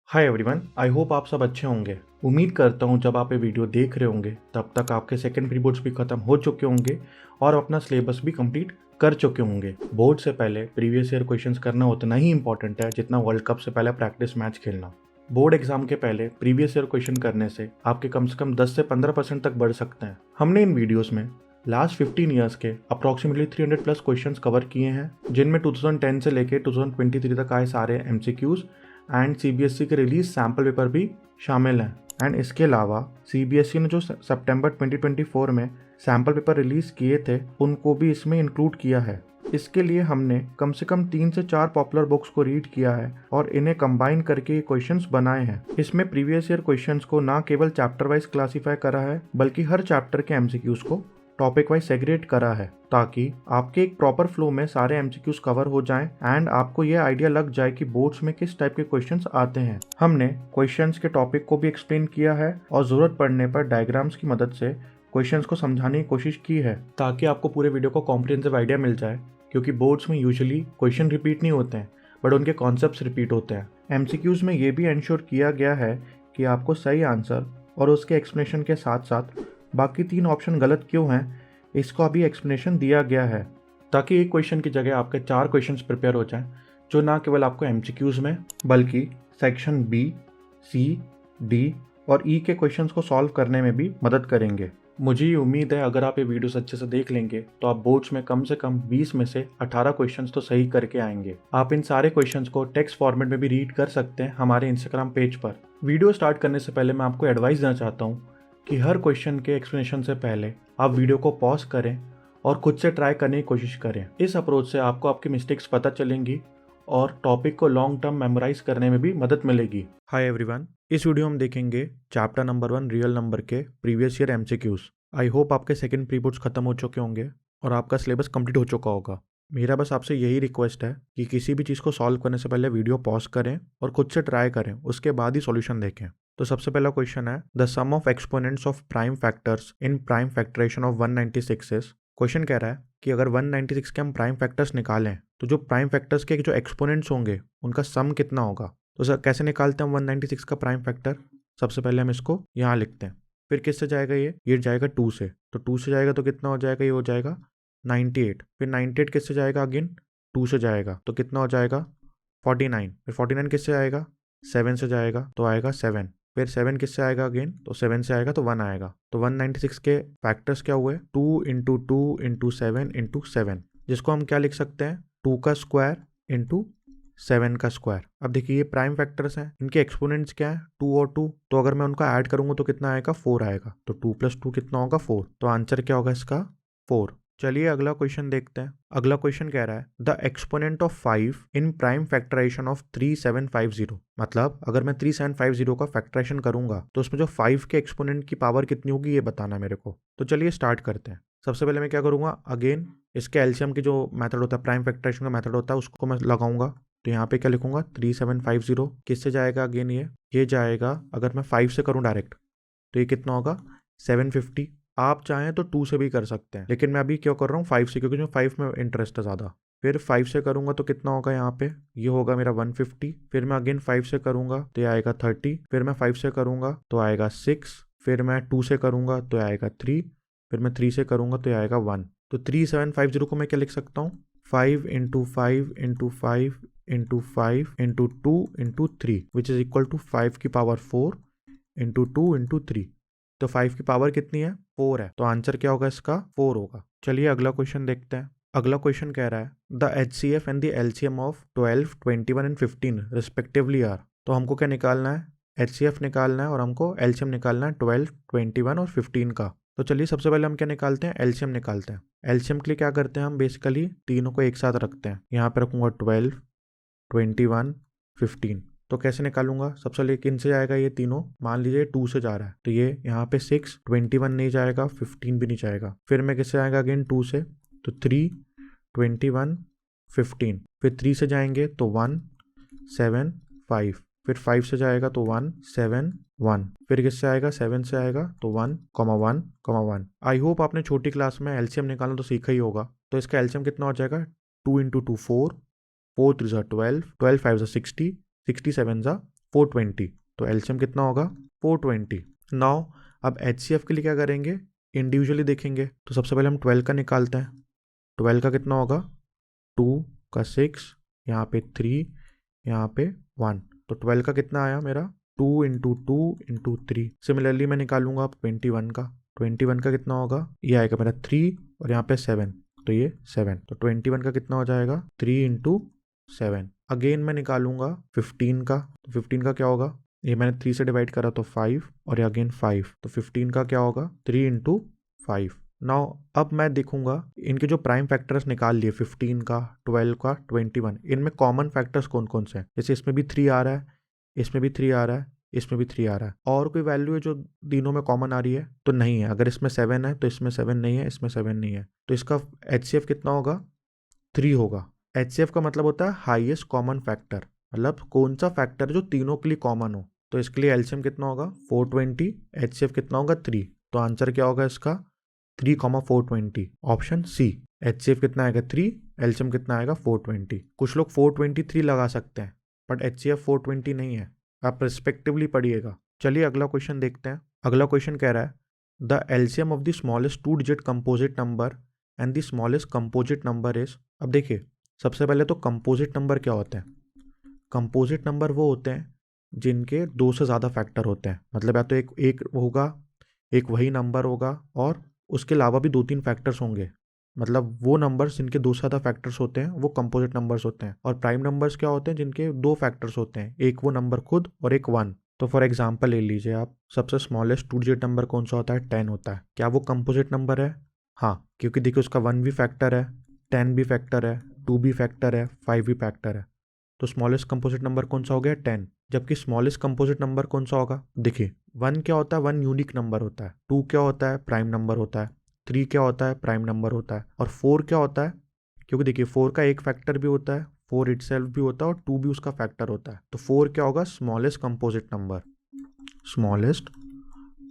Hi everyone, I hope आप सब अच्छे होंगे। उम्मीद करता हूँ जब आप ये वीडियो देख रहे होंगे तब तक आपके सेकेंड प्री बोर्ड्स भी खत्म हो चुके होंगे और अपना सिलेबस भी कंप्लीट कर चुके होंगे। बोर्ड से पहले प्रीवियस ईयर क्वेश्चंस करना उतना ही इंपॉर्टेंट है जितना वर्ल्ड कप से पहले प्रैक्टिस मैच खेलना। बोर्ड एग्जाम के पहले प्रीवियस ईयर क्वेश्चन करने से आपके कम से कम 10 से 15% तक बढ़ सकते हैं। हमने इन वीडियोस में लास्ट 15 ईयर्स के अप्रॉक्सीमेटली 300 प्लस क्वेश्चंस कवर किए हैं, जिनमें 2010 से लेके 2023 तक आए सारे MCQs एंड CBSE के रिलीज सैम्पल पेपर भी शामिल हैं। एंड इसके अलावा CBSE ने जो सितंबर 2024 में सैम्पल पेपर रिलीज किए थे उनको भी इसमें इंक्लूड किया है। इसके लिए हमने कम से कम 3 से 4 पॉपुलर बुक्स को रीड किया है और इन्हें कंबाइन करके ये क्वेश्चंस बनाए हैं। इसमें प्रीवियस ईयर क्वेश्चंस को ना केवल चैप्टर वाइज क्लासीफाई करा है बल्कि हर चैप्टर के MCQs को टॉपिक वाइज सेग्रेगेट करा है ताकि आपके एक प्रॉपर फ्लो में सारे MCQs कवर हो जाएं एंड आपको ये आइडिया लग जाए कि बोर्ड्स में किस टाइप के क्वेश्चंस आते हैं। हमने क्वेश्चंस के टॉपिक को भी एक्सप्लेन किया है और जरूरत पड़ने पर डायग्राम्स की मदद से क्वेश्चंस को समझाने की कोशिश की है ताकि आपको पूरे वीडियो को कॉम्प्रिहेंसिव आइडिया मिल जाए, क्योंकि बोर्ड्स में यूजुअली क्वेश्चन रिपीट नहीं होते हैं बट उनके कॉन्सेप्ट्स रिपीट होते हैं। MCQs में ये भी इंश्योर किया गया है कि आपको सही आंसर और उसके एक्सप्लेनेशन के साथ साथ बाकी 3 ऑप्शन गलत क्यों हैं इसको अभी एक्सप्लेनेशन दिया गया है, ताकि एक क्वेश्चन की जगह आपके 4 क्वेश्चंस प्रिपेयर हो जाएं जो ना केवल आपको MCQs में बल्कि सेक्शन B, C, D और E के क्वेश्चंस को सॉल्व करने में भी मदद करेंगे। मुझे ये उम्मीद है अगर आप ये वीडियोस अच्छे से देख लेंगे तो आप बोर्ड्स में कम से कम 20 में से 18 क्वेश्चंस तो सही करके आएंगे। आप इन सारे क्वेश्चंस को टेक्स्ट फॉर्मेट में भी रीड कर सकते हैं हमारे इंस्टाग्राम पेज पर। वीडियो स्टार्ट करने से पहले मैं आपको एडवाइस देना चाहता हूँ कि हर क्वेश्चन के एक्सप्लेनेशन से पहले आप वीडियो को पॉज करें और खुद से ट्राई करने की कोशिश करें। इस अप्रोच से आपको आपकी मिस्टेक्स पता चलेंगी और टॉपिक को लॉन्ग टर्म मेमोराइज करने में भी मदद मिलेगी। हाय एवरीवन, इस वीडियो में हम देखेंगे चैप्टर नंबर 1 रियल नंबर के previous year MCQs। I hope आपके सेकंड प्री बोर्ड्स खत्म हो चुके होंगे और आपका सिलेबस कंप्लीट हो चुका होगा। मेरा बस आपसे यही रिक्वेस्ट है कि किसी भी चीज़ को सॉल्व करने से पहले वीडियो पॉज करें और खुद से ट्राई करें, उसके बाद ही सॉल्यूशन देखें। तो सबसे पहला क्वेश्चन है the sum of exponents of prime factors in prime factorization of 196 is. Question कह रहा है कि अगर 196 के हम प्राइम फैक्टर्स निकालें तो जो प्राइम फैक्टर्स के जो एक्सपोनेंट्स होंगे उनका सम कितना होगा। तो सर कैसे निकालते हैं 196 का प्राइम फैक्टर। सबसे पहले हम इसको यहाँ लिखते हैं, फिर किससे जाएगा ये जाएगा 2 से, तो 2 से जाएगा तो कितना हो जाएगा, ये हो जाएगा 98। फिर 98 किससे जाएगा, अगेन 2 से जाएगा तो कितना हो जाएगा 49। फिर 49 किससे आएगा, 7 से जाएगा तो आएगा 7। फिर 7 किससे आएगा, अगेन तो 7 से आएगा तो 1 आएगा। तो 196 के फैक्टर्स क्या हुए, 2 इंटू 2 इंटू 7 इंटू 7, जिसको हम क्या लिख सकते हैं 2 का स्क्वायर इंटू 7 का स्क्वायर। अब देखिए ये प्राइम फैक्टर्स हैं, इनके एक्सपोनेंट्स क्या है 2 और 2, तो अगर मैं उनका ऐड करूंगा तो कितना आएगा 4 आएगा। तो 2 + 2 कितना होगा 4, तो आंसर क्या होगा इसका 4। चलिए अगला क्वेश्चन देखते हैं। अगला क्वेश्चन कह रहा है the exponent of 5 in prime factorization of 3750। मतलब अगर मैं 3750 का फैक्टराइजेशन करूंगा तो उसमें जो 5 के एक्सपोनेंट की पावर कितनी होगी ये बताना है मेरे को। तो चलिए स्टार्ट करते हैं। सबसे पहले मैं क्या करूंगा, अगेन इसके एलसीएम की जो मेथड होता है, प्राइम फैक्टराइजेशन का मेथड होता है, उसको मैं लगाऊंगा। तो यहाँ पे क्या लिखूंगा 3750 किससे जाएगा, अगेन ये जाएगा। अगर मैं 5 से करूँ डायरेक्ट तो ये कितना होगा 750। आप चाहें तो 2 से भी कर सकते हैं, लेकिन मैं अभी क्यों कर रहा हूँ 5 से, क्योंकि मुझे 5 में इंटरेस्ट है ज़्यादा। फिर 5 से करूँगा तो कितना होगा, यहाँ पे ये होगा मेरा 150। फिर मैं अगेन 5 से करूँगा तो ये आएगा 30। फिर मैं 5 से करूँगा तो आएगा 6। फिर मैं 2 से करूँगा तो आएगा 3। फिर मैं 3 से करूँगा तो आएगा 1। तो 3750 को मैं क्या लिख सकता हूँ, 5 into 5 into 5 into 5 into 2 into 3 which is equal to 5 की पावर 4 इंटू 2 इंटू 3। तो 5 की पावर कितनी है 4 है, तो आंसर क्या होगा इसका 4 होगा। चलिए अगला क्वेश्चन देखते हैं। अगला क्वेश्चन कह रहा है the HCF and the LCM of 12, 21 and 15 respectively are. तो हमको क्या निकालना है, HCF निकालना है और हमको LCM निकालना है 12, 21 और 15 का। तो चलिए सबसे पहले हम क्या निकालते हैं, LCM निकालते हैं। LCM के लिए क्या करते हैं हम, बेसिकली तीनों को एक साथ रखते हैं। यहाँ पे रखूंगा 12, 21, 15। तो कैसे निकालूंगा, सबसे पहले किन से जाएगा, ये तीनों मान लीजिए 2 से जा रहा है तो ये यहाँ पे 6, 21 नहीं जाएगा, 15 भी नहीं जाएगा। फिर मैं किससे आएगा, अगेन 2 से, तो 3, 21, 15। फिर 3 से जाएंगे तो 1, 7, 5। फिर 5 से जाएगा तो 1, 7, 1। फिर किससे आएगा, 7 से आएगा तो 1, 1, 1। आई होप आपने छोटी क्लास में LCM निकालना तो सीखा ही होगा। तो इसका LCM कितना हो जाएगा, 2 इंटू 2 4, 4 3 12, 12 5 60, 67 420, तो एलसीएम कितना होगा 420। नाउ अब एचसीएफ के लिए क्या करेंगे, इंडिविजुअली देखेंगे। तो सबसे पहले हम 12 का निकालते हैं। 12 का कितना होगा 2 का 6, यहाँ पे 3, यहाँ पे 1, तो 12 का कितना आया मेरा 2 इंटू 2 इंटू 3। सिमिलरली मैं निकालूंगा अब 21 का। 21 का कितना होगा, ये आएगा मेरा 3 और यहाँ पे 7, तो ये 7, तो 21 का कितना हो जाएगा 3 इंटू 7। अगेन मैं निकालूंगा 15 का। तो 15 का क्या होगा, ये मैंने 3 से डिवाइड करा तो 5 और ये अगेन 5, तो 15 का क्या होगा 3 इंटू 5। नाउ अब मैं देखूंगा इनके जो प्राइम फैक्टर्स निकाल लिए 15 का, 12 का, 21, इनमें कॉमन फैक्टर्स कौन कौन से हैं। जैसे इसमें भी 3 आ रहा है, इसमें भी 3 आ रहा है, इसमें भी 3 आ रहा है, और कोई वैल्यू है जो तीनों में कॉमन आ रही है तो नहीं है। अगर इसमें 7 है तो इसमें 7 नहीं है, इसमें 7 नहीं है, तो इसका एचसीएफ कितना होगा 3 होगा। एचसीएफ का मतलब होता है हाईएस्ट कॉमन फैक्टर, मतलब कौन सा फैक्टर जो तीनों के लिए कॉमन हो। तो इसके लिए एलसीएम कितना होगा 420, एचसीएफ कितना होगा 3, तो आंसर क्या होगा इसका 3,420, ऑप्शन सी। एचसीएफ कितना आएगा 3, एलसीएम कितना आएगा 420। कुछ लोग 423 लगा सकते हैं बट एचसीएफ 420 नहीं है, आप रिस्पेक्टिवली पढ़िएगा। चलिए अगला क्वेश्चन देखते हैं। अगला क्वेश्चन कह रहा है the LCM of the smallest 2 digit composite number and the smallest composite number is. अब देखिए सबसे पहले तो कंपोजिट नंबर क्या होते हैं। कंपोजिट नंबर वो होते हैं जिनके 2 से ज़्यादा फैक्टर होते हैं, मतलब या तो एक होगा, एक वही नंबर होगा और उसके अलावा भी 2-3 फैक्टर्स होंगे। मतलब वो नंबर्स जिनके 2 से ज़्यादा फैक्टर्स होते हैं वो कंपोजिट नंबर्स होते हैं। और प्राइम नंबर्स क्या होते हैं, जिनके 2 फैक्टर्स होते हैं, एक वो नंबर खुद और एक 1। तो फॉर एग्जांपल ले लीजिए आप, सबसे स्मॉलेस्ट 2 डिजिट नंबर कौन सा होता है 10 होता है। क्या वो कंपोजिट नंबर है, हाँ, क्योंकि देखिए उसका 1 भी फैक्टर है, 10 भी फैक्टर है, 2 भी फैक्टर है, 5 भी फैक्टर है। तो स्मॉलेस्ट कंपोजिट नंबर कौन सा हो गया 10। जबकि स्मॉलेस्ट कंपोजिट नंबर कौन सा होगा, देखिए 1 क्या होता है 1 यूनिक नंबर होता है, 2 क्या होता है प्राइम नंबर होता है, 3 क्या होता है प्राइम नंबर होता है, और 4 क्या होता है, क्योंकि देखिए 4 का एक फैक्टर भी होता है, 4 इटसेल्फ भी होता है और 2 भी उसका फैक्टर होता है। तो 4 क्या होगा smallest composite number, smallest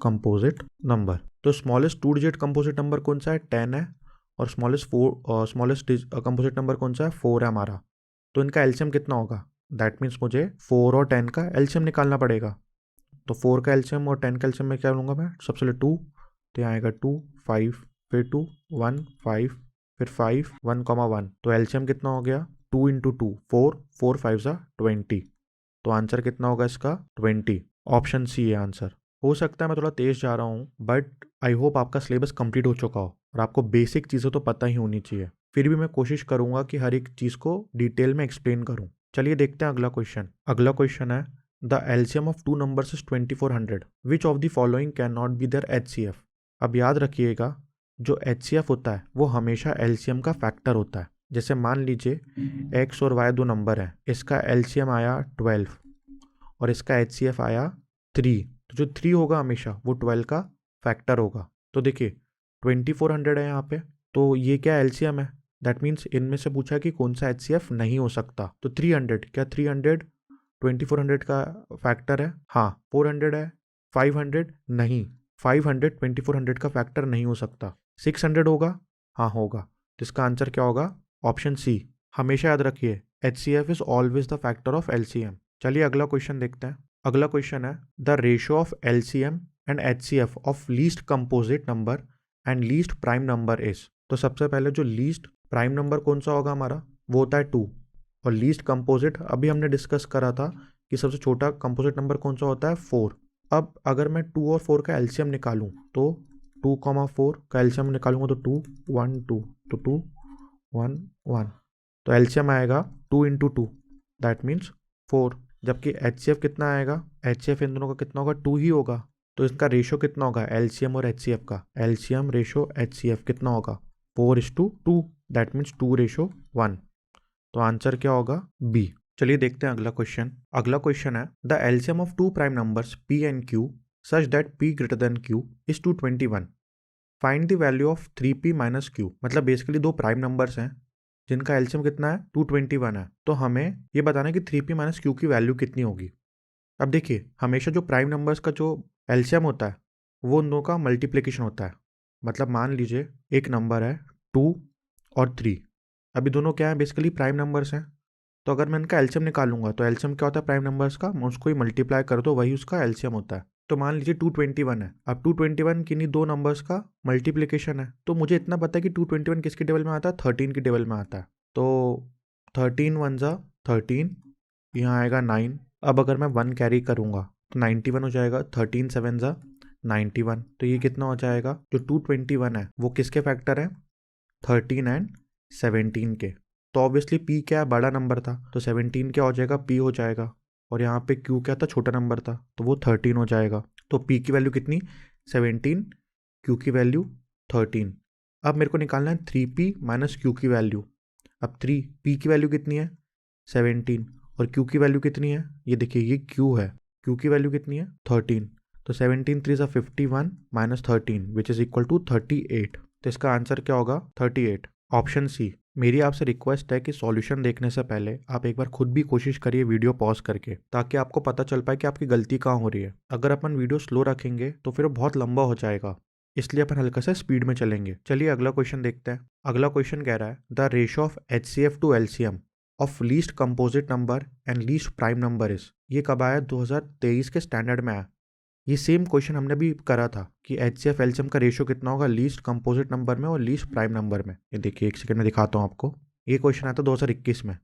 composite number. तो स्मॉलेस्ट 2 डिजिट कंपोजिट नंबर कौन सा है 10 है, और स्मॉलेस्ट कंपोजिट नंबर कौन सा है 4 है हमारा। तो इनका एलसीएम कितना होगा, दैट मीन्स मुझे 4 और 10 का एलसीएम निकालना पड़ेगा। तो 4 का एलसीएम और 10 का एलसीएम में क्या लूँगा मैं, सबसे पहले 2, तो यहाँ आएगा 2 5, फिर 2 1 5, फिर 5 1, 1, तो एलसीएम कितना हो गया 2 इंटू 2 4, 4 5 सा 20, तो आंसर कितना होगा इसका 20, ऑप्शन सी है आंसर। हो सकता है मैं थोड़ा तेज जा रहा हूँ बट आई होप आपका सिलेबस कंप्लीट हो चुका हो और आपको बेसिक चीज़ें तो पता ही होनी चाहिए। फिर भी मैं कोशिश करूंगा कि हर एक चीज़ को डिटेल में एक्सप्लेन करूं। चलिए देखते हैं अगला क्वेश्चन। अगला क्वेश्चन है the LCM of 2 numbers is 2400, which of the following can not be their HCF. अब याद रखिएगा जो एचसीएफ होता है वो हमेशा एलसीएम का फैक्टर होता है। जैसे मान लीजिए एक्स और वाई 2 नंबर हैं, इसका एलसीएम आया 12 और इसका एचसीएफ आया 3, तो जो 3 होगा हमेशा वो 12 का फैक्टर होगा। तो देखिए 2400 है यहाँ पे, तो ये क्या एलसीएम है, दैट मीन्स इनमें से पूछा कि कौन सा एचसीएफ नहीं हो सकता। तो 300, क्या 300 2400 का फैक्टर है, हाँ 400 है, 500 नहीं, 500 2400 का फैक्टर नहीं हो सकता। 600 होगा, हाँ होगा, तो इसका आंसर क्या होगा ऑप्शन सी। हमेशा याद रखिए HCF is always the factor of LCM. चलिए अगला क्वेश्चन देखते हैं। अगला क्वेश्चन है the ratio of LCM and HCF of least composite number and least prime number is. तो सबसे पहले जो लीस्ट प्राइम नंबर कौन सा होगा हमारा, वो होता है 2, और लीस्ट कंपोजिट अभी हमने डिस्कस करा था कि सबसे छोटा कंपोजिट नंबर कौन सा होता है 4। अब अगर मैं 2 और 4 का एलसीएम निकालूं तो 2,4 का एलसीएम निकालूंगा तो 2 1 2, तो 2 1 1, तो एलसीएम आएगा 2 इंटू 2, दैट मीन्स 4। जबकि एचसीएफ कितना आएगा, एचसीएफ इन दोनों का कितना होगा 2 ही होगा, तो इसका रेशियो कितना होगा एलसीएम और एचसीएफ का, एलसीएम रेशियो एचसीएफ कितना होगा 4:2, दैट मीन्स 2:1, तो आंसर क्या होगा बी। चलिए देखते हैं अगला क्वेश्चन। अगला क्वेश्चन है the LCM of 2 prime numbers P and Q such that P greater than Q is 221, find the value of 3p minus Q. मतलब बेसिकली 2 प्राइम नंबर्स हैं जिनका एलसीएम कितना है 221 है, तो हमें ये बताना है कि 3p माइनस क्यू की वैल्यू कितनी होगी। अब देखिए हमेशा जो प्राइम नंबर्स का जो एलसीएम होता है वो उन दोनों का मल्टीप्लिकेशन होता है। मतलब मान लीजिए एक नंबर है 2 और 3, अभी दोनों क्या है बेसिकली प्राइम नंबर्स हैं, तो अगर मैं इनका एलसीएम निकालूंगा तो एलसीएम क्या होता है प्राइम नंबर्स का, मैं उसको ही मल्टीप्लाई कर दो, वही उसका एलसीएम होता है। तो मान लीजिए 221 है। अब 221 किन्हीं दो नंबर्स का मल्टीप्लिकेशन है, तो मुझे इतना पता है कि 221 किसकी टेबल में आता है, 13 की टेबल में आता है। तो 13 वन ज़ा 13, यहाँ आएगा 9। अब अगर मैं 1 कैरी करूँगा तो 91 हो जाएगा। 13 7 ज़ा 91, तो ये कितना हो जाएगा, जो 221 है वो किसके फैक्टर है, 13 एंड 17 के। तो ऑब्वियसली पी क्या है, बड़ा नंबर था, तो 17 क्या हो जाएगा, पी हो जाएगा। और यहाँ पे क्यू क्या था, छोटा नंबर था, तो वो 13 हो जाएगा। तो पी की वैल्यू कितनी, 17, क्यू की वैल्यू 13। अब मेरे को निकालना है 3p माइनस क्यू की वैल्यू। अब 3p की वैल्यू कितनी है, 17, और क्यू की वैल्यू कितनी है, ये देखिए ये क्यू है, क्यू की वैल्यू कितनी है, 13। तो 17 3 51 minus 13 which is equal to 38। तो इसका आंसर क्या होगा, 38, ऑप्शन सी। मेरी आपसे रिक्वेस्ट है कि सॉल्यूशन देखने से पहले आप एक बार खुद भी कोशिश करिए वीडियो पॉज करके, ताकि आपको पता चल पाए कि आपकी गलती कहाँ हो रही है। अगर अपन वीडियो स्लो रखेंगे तो फिर वो बहुत लंबा हो जाएगा, इसलिए अपन हल्का सा स्पीड में चलेंगे। चलिए अगला क्वेश्चन देखते हैं। अगला क्वेश्चन कह रहा है the ratio of HCF to LCM of least composite number and least prime number is. ये कब आया, 2023 के स्टैंडर्ड में आया। ये सेम क्वेश्चन हमने भी करा था कि HCF LCM का रेशियो कितना होगा लीस्ट कंपोजिट नंबर में और लीस्ट प्राइम नंबर में। ये देखिए एक सेकंड में दिखाता हूँ आपको। ये क्वेश्चन आया था 2021 में,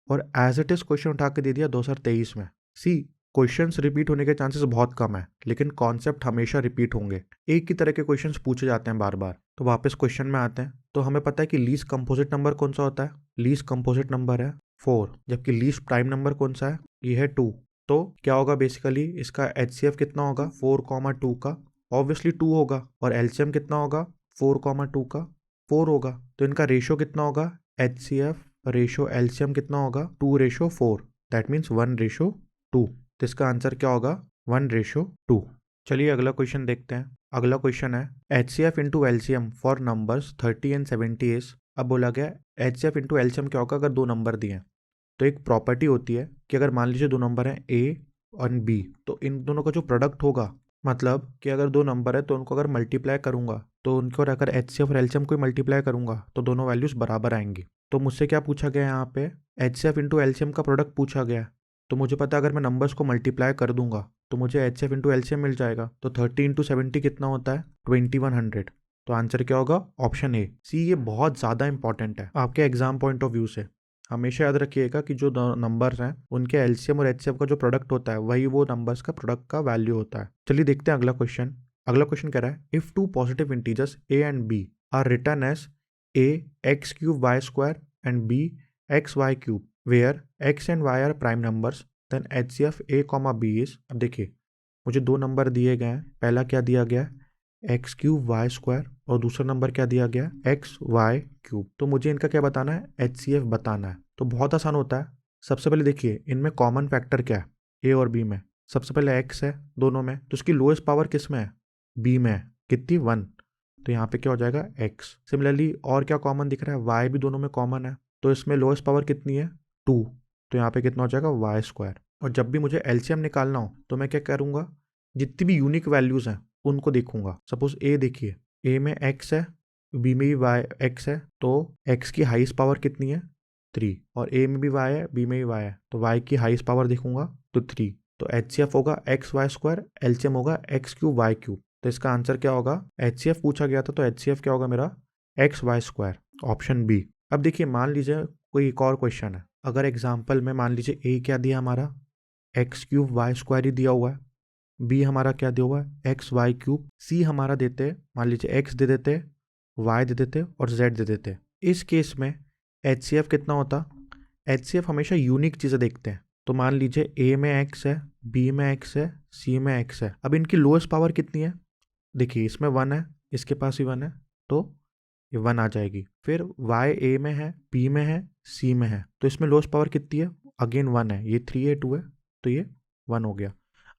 और एज इट इज क्वेश्चन उठा के दे दिया 2023 में। सी, क्वेश्चंस रिपीट होने के चांसेस बहुत कम है, लेकिन कॉन्सेप्ट हमेशा रिपीट होंगे। एक ही तरह के क्वेश्चंस पूछे जाते हैं बार बार। तो वापस क्वेश्चन में आते हैं। तो हमें पता है कि लीस्ट कंपोजिट नंबर कौन सा होता है, लीस्ट कंपोजिट नंबर है 4, जबकि लीस्ट प्राइम नंबर कौन सा है, ये है 2। तो क्या होगा बेसिकली, इसका HCF कितना होगा 4, 2 का, ऑब्वियसली 2 होगा, और LCM कितना होगा 4, 2 का 4 होगा। तो इनका रेशियो कितना होगा, HCF रेशियो LCM कितना होगा, 2:4, दैट मीन्स 1:2। तो इसका आंसर क्या होगा, 1:2। चलिए अगला क्वेश्चन देखते हैं। अगला क्वेश्चन है HCF into LCM for numbers 30 and 70 is. अब बोला गया HCF इंटू LCM क्या होगा अगर दो नंबर दिए हैं। तो एक प्रॉपर्टी होती है कि अगर मान लीजिए दो नंबर हैं A और B, तो इन दोनों का जो प्रोडक्ट होगा, मतलब कि अगर दो नंबर है तो उनको अगर मल्टीप्लाई करूंगा, तो उनको अगर HCF और LCM को मल्टीप्लाई करूंगा तो दोनों वैल्यूज बराबर आएंगी। तो मुझसे क्या पूछा गया यहाँ पे, HCF इंटू LCM का प्रोडक्ट पूछा गया। तो मुझे पता है अगर मैं नंबर्स को मल्टीप्लाई कर दूंगा तो मुझे HCF इंटू LCM मिल जाएगा। तो 30 इंटू 70 कितना होता है, 2100। तो आंसर क्या होगा, ऑप्शन ए सी। ये बहुत ज़्यादा इंपॉर्टेंट है आपके एग्जाम पॉइंट ऑफ व्यू से। हमेशा याद रखिएगा कि जो नंबर्स हैं उनके LCM और HCF का जो प्रोडक्ट होता है वही वो नंबर्स का प्रोडक्ट का वैल्यू होता है। चलिए देखते हैं अगला क्वेश्चन। अगला क्वेश्चन कह रहा है if two positive integers A and B are written as A x³ y² and B xy³ where x and y are prime numbers then HCF A, B is. अब देखिए मुझे दो नंबर दिए गए हैं, पहला क्या दिया गया x³ y² और दूसरा नंबर क्या दिया गया xy³। तो मुझे इनका क्या बताना है, HCF बताना है। तो बहुत आसान होता है। सबसे पहले देखिए इनमें कॉमन फैक्टर क्या है, A और B में। सबसे पहले x है दोनों में, तो उसकी लोएस्ट पावर किस में है, B में है, कितनी 1। तो यहाँ पे क्या हो जाएगा x। सिमिलरली और क्या कॉमन दिख रहा है, y भी दोनों में कॉमन है, तो इसमें लोएस्ट पावर कितनी है 2, तो यहाँ पे कितना हो जाएगा y²। और जब भी मुझे LCM निकालना हो तो मैं क्या करूँगा, जितनी भी यूनिक वैल्यूज़ हैं उनको देखूंगा। सपोज A देखिए, A में x है, B में भी y x है, तो x की हाईएस्ट पावर कितनी है 3, और A में भी y है, B में भी y है, तो y की हाईएस्ट पावर देखूंगा तो 3। तो HCF होगा xy², LCM होगा x³ y³। तो इसका आंसर क्या होगा, HCF पूछा गया था तो HCF क्या होगा मेरा xy², ऑप्शन बी। अब देखिए मान लीजिए कोई एक और क्वेश्चन है। अगर एग्जाम्पल में मान लीजिए A क्या दिया हमारा x³ y² ही दिया हुआ है, B हमारा क्या दिया हुआ है xy³, C हमारा देते मान लीजिए x दे देते, y दे देते और z दे देते। इस केस में HCF कितना होता, HCF हमेशा यूनिक चीज़ें देखते हैं। तो मान लीजिए A में x है, B में x है, C में x है। अब इनकी लोएस्ट पावर कितनी है, देखिए इसमें 1 है, इसके पास भी 1 है, तो ये 1 आ जाएगी। फिर y A में है, B में है, C में है, तो इसमें लोएस्ट पावर कितनी है, अगेन 1 है, ये 3 है 2 है, तो ये 1 हो गया।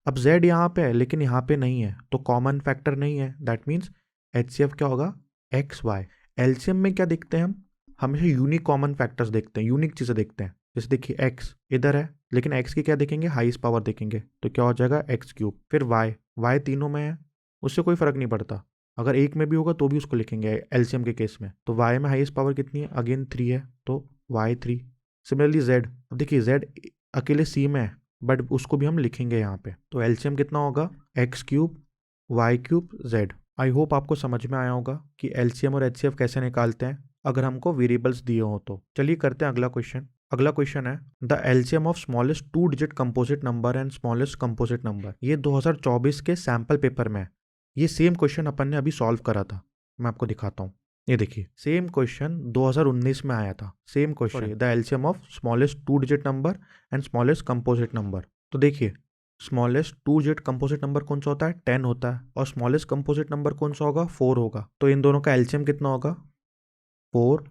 अब z यहाँ पे है लेकिन यहाँ पे नहीं है, तो कॉमन फैक्टर नहीं है, दैट मीन्स HCF क्या होगा xy। LCM में क्या देखते हैं हम, हमेशा यूनिक कॉमन फैक्टर्स देखते हैं, यूनिक चीज़ें देखते हैं। जैसे देखिए x इधर है लेकिन x की क्या देखेंगे, हाईएस्ट पावर देखेंगे, तो क्या हो जाएगा x³। फिर y तीनों में है, उससे कोई फर्क नहीं पड़ता, अगर एक में भी होगा तो भी उसको लिखेंगे LCM के केस में। तो y में हाईएस्ट पावर कितनी है, अगेन 3 है, तो y3। सिमिलरली जेड, अब देखिए जेड अकेले सी में है बट उसको भी हम लिखेंगे यहाँ पे, तो एलसीएम कितना होगा x cube y cube z. I hope आपको समझ में आया होगा कि एलसीएम और एचसीएफ कैसे निकालते हैं अगर हमको वेरिएबल्स दिए हो तो। चलिए करते हैं अगला क्वेश्चन। अगला क्वेश्चन है the LCM of smallest 2 digit composite number and smallest composite number. ये 2024 के सैंपल पेपर में है। ये सेम क्वेश्चन अपन ने अभी सॉल्व करा था, मैं आपको दिखाता हूँ। ये देखिए सेम क्वेश्चन 2019 में आया था, same question the LCM of smallest 2 digit number and smallest composite number. तो देखिए स्मॉलेस्ट 2 डिजिट कंपोजिट नंबर कौन सा होता है 10 होता है, और स्मॉलेस्ट कंपोजिट नंबर कौन सा होगा 4 होगा। तो इन दोनों का एलसीएम कितना होगा 4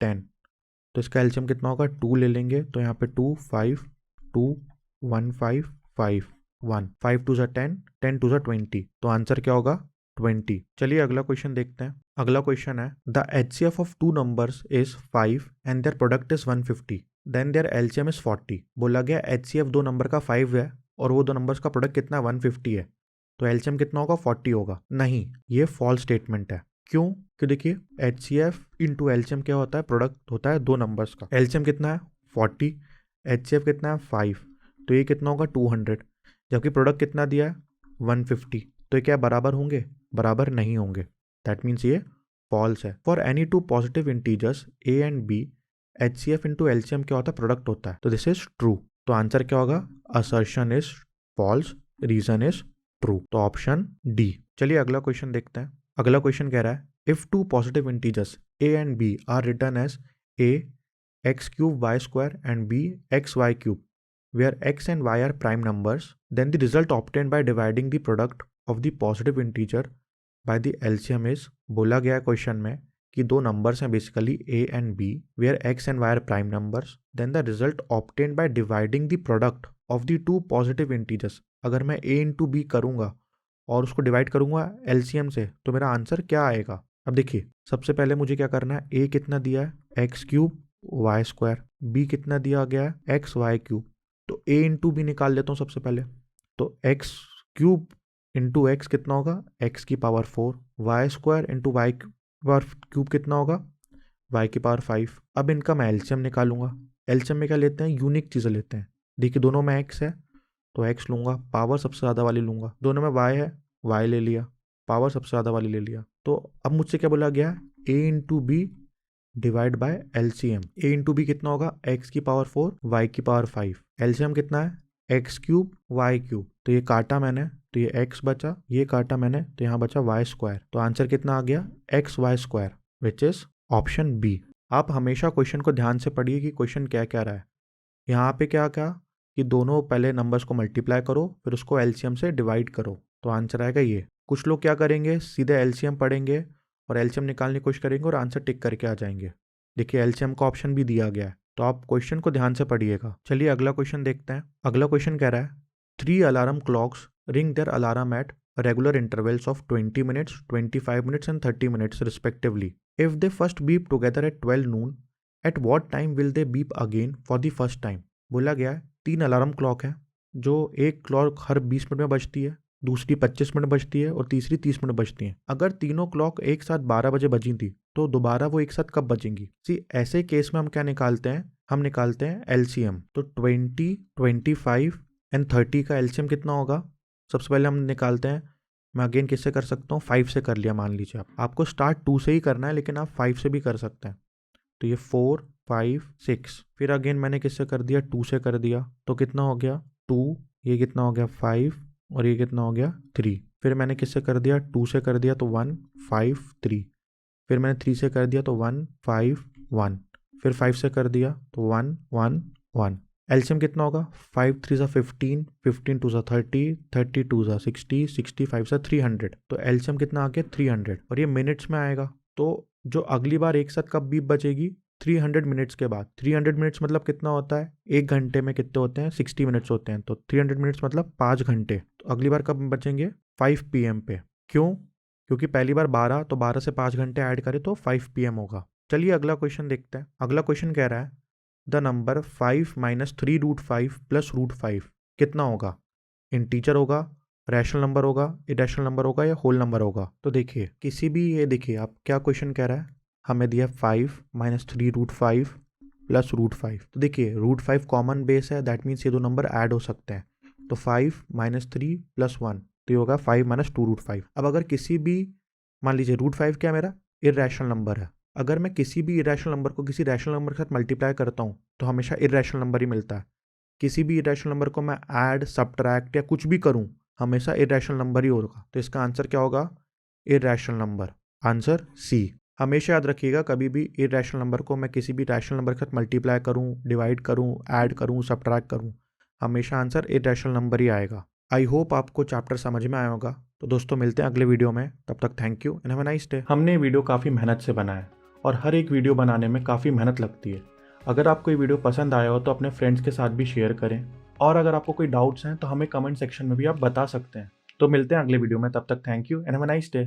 10। तो इसका एलसीएम कितना होगा 2 ले लेंगे, तो यहाँ पे 2 5 2 1 5 5 1 5 2 10 10 2 20। तो आंसर क्या होगा 20। चलिए अगला क्वेश्चन देखते हैं। अगला क्वेश्चन है the HCF of 2 numbers is 5 and their product is 150 then their LCM is 40। बोला गया एचसीएफ 2 नंबर का 5 है और वो 2 नंबर्स का प्रोडक्ट कितना 150 है, तो एलसीएम कितना होगा 40 होगा। नहीं, ये फॉल्स स्टेटमेंट है। क्यों? कि देखिए एचसीएफ इंटू एलसीएम क्या होता है, प्रोडक्ट होता है 2 नंबर्स का। एलसीएम कितना है 40, एचसीएफ कितना है 5, तो ये कितना होगा 200, जबकि प्रोडक्ट कितना दिया है 150। तो ये क्या बराबर होंगे? बराबर नहीं होंगे। दैट मीन्स ये फॉल्स है। For any 2 positive integers A and B HCF into LCM क्या होता है प्रोडक्ट होता है, तो दिस इज ट्रू। तो आंसर क्या होगा assertion is false, reason is true, तो ऑप्शन डी। चलिए अगला क्वेश्चन देखते हैं। अगला क्वेश्चन कह रहा है if 2 positive integers a and b are written as a x cube y square and b x y cube where x and y are prime numbers then the result obtained by dividing the product of the positive integer by the LCM is। बोला गया question में कि 2 numbers हैं basically a and b where x and y are prime numbers then the result obtained by dividing the product of the 2 positive integers। अगर मैं a into b करूँगा और उसको डिवाइड करूंगा एलसीएम से तो मेरा आंसर क्या आएगा। अब देखिए सबसे पहले मुझे क्या करना है, ए कितना दिया है x cube y square, B कितना दिया गया है एक्स वाई क्यूब, तो ए इंटू बी निकाल लेता हूँ सबसे पहले। तो एक्स क्यूब इंटू एक्स कितना होगा एक्स की power 4, y square into y power cube कितना होगा वाई की पावर 5। अब इनका मैं एलसीएम निकालूंगा। एलसीएम में क्या लेते हैं, यूनिक चीज़ें लेते हैं। देखिए दोनों में एक्स है तो एक्स लूंगा, पावर सबसे ज़्यादा वाली लूंगा। दोनों में वाई है, वाई ले लिया, पावर सबसे ज़्यादा वाली ले लिया। तो अब मुझसे क्या बोला गया A into B divide by LCM. A into B कितना होगा एक्स की पावर 4 वाई की पावर 5, एलसीएम कितना है एक्स क्यूब वाई क्यूब। तो ये काटा मैंने तो ये एक्स बचा, ये काटा मैंने तो यहाँ बचा वाई स्क्वायर। तो आंसर कितना आ गया x y square which is option B. आप हमेशा क्वेश्चन को ध्यान से पढ़िए कि क्वेश्चन क्या क्या रहा है। यहाँ पे क्या क्या कि दोनों पहले नंबर्स को मल्टीप्लाई करो फिर उसको एलसीएम से डिवाइड करो, तो आंसर आएगा ये। कुछ लोग क्या करेंगे सीधे एलसीएम पढ़ेंगे और एलसीएम निकालने की कोशिश करेंगे और आंसर टिक करके आ जाएंगे। देखिए एलसीएम का ऑप्शन भी दिया गया है, तो आप क्वेश्चन को ध्यान से पढ़िएगा। चलिए अगला क्वेश्चन देखते हैं। अगला क्वेश्चन कह रहा है 3 alarm clocks ring their alarm at regular intervals of 20 minutes, 25 minutes and 30 minutes respectively. If they first beep together at 12 noon, at what time will they beep again for the first time? बोला गया है 3 alarm clock है, जो एक clock हर 20 minute में बजती है, दूसरी 25 मिनट बजती है और तीसरी 30 मिनट बजती है। अगर तीनों क्लॉक एक साथ 12 बजे बजी थी तो दोबारा वो एक साथ कब बजेंगी। ऐसे केस में हम क्या निकालते हैं, हम निकालते हैं एलसीएम। तो 20, 25 एंड 30 का एलसीएम कितना होगा, सबसे पहले हम निकालते हैं। मैं अगेन किससे कर सकता हूँ 5 से कर लिया मान लीजिए। आपको स्टार्ट 2 से ही करना है लेकिन आप 5 से भी कर सकते हैं। तो ये 4 5 6, फिर अगेन मैंने किससे कर दिया 2 से कर दिया, तो कितना हो गया 2, ये कितना हो गया 5 और ये कितना हो गया 3। फिर मैंने किससे कर दिया 2 से कर दिया तो 1 5 3, फिर मैंने 3 से कर दिया तो 1 5 1, फिर 5 से कर दिया तो 1 1 1। एलसीएम कितना होगा 5 3 सा 15, 15 2 सा 30, 30 2 सा 60, 65 सा 300। तो एलसीएम कितना आ गया 300 और ये मिनट्स में आएगा। तो जो अगली बार एक साथ कब बीप बचेगी 300 मिनट्स के बाद। 300 मिनट्स मतलब कितना होता है, एक घंटे में कितने होते हैं 60 मिनट्स होते हैं, तो 300 मिनट्स मतलब 5 घंटे। तो अगली बार कब बचेंगे 5 PM पे। क्यों? क्योंकि पहली बार 12, तो 12 से 5 घंटे ऐड करें तो 5 PM होगा। चलिए अगला क्वेश्चन देखते हैं। अगला क्वेश्चन कह रहा है द नंबर 5 - 3√5 + √5 कितना होगा। इंटीजर होगा, रैशनल नंबर होगा, इरेशनल नंबर होगा या होल नंबर होगा। तो देखिए किसी भी, ये देखिए आप क्या क्वेश्चन कह रहा है, हमें दिया 5 - 3√5 प्लस √5। तो देखिए √5 कॉमन बेस है, दैट मीन्स ये दो नंबर ऐड हो सकते हैं। तो 5 - 3 + 1, तो ये होगा 5 - 2√5। अब अगर किसी भी, मान लीजिए √5 क्या मेरा इर्रेशनल नंबर है, अगर मैं किसी भी इर्रेशनल नंबर को किसी रैशनल नंबर के साथ मल्टीप्लाई करता हूँ तो हमेशा इर्रेशनल नंबर ही मिलता है। किसी भी इर्रेशनल नंबर को मैं ऐड, सब्ट्रैक्ट या कुछ भी करूँ, हमेशा इर्रेशनल नंबर ही होगा। तो इसका आंसर क्या होगा? Irrational number, answer C. हमेशा याद रखिएगा, कभी भी इर्रेशनल नंबर को मैं किसी भी रैशनल नंबर के साथ मल्टीप्लाई करूँ, डिवाइड करूँ, ऐड करूँ, सब्ट्रैक्ट करूँ, हमेशा आंसर इर्रेशनल नंबर ही आएगा। आई होप आपको चैप्टर समझ में आया होगा। तो दोस्तों मिलते हैं अगले वीडियो में, तब तक thank you and have a nice day. हमने वीडियो काफ़ी मेहनत से बनाया और हर एक वीडियो बनाने में काफ़ी मेहनत लगती है। अगर आपको ये वीडियो पसंद आया हो तो अपने फ्रेंड्स के साथ भी शेयर करें, और अगर आपको कोई डाउट्स हैं तो हमें कमेंट सेक्शन में भी आप बता सकते हैं। तो मिलते हैं अगले वीडियो में, तब तक thank you and have a nice day.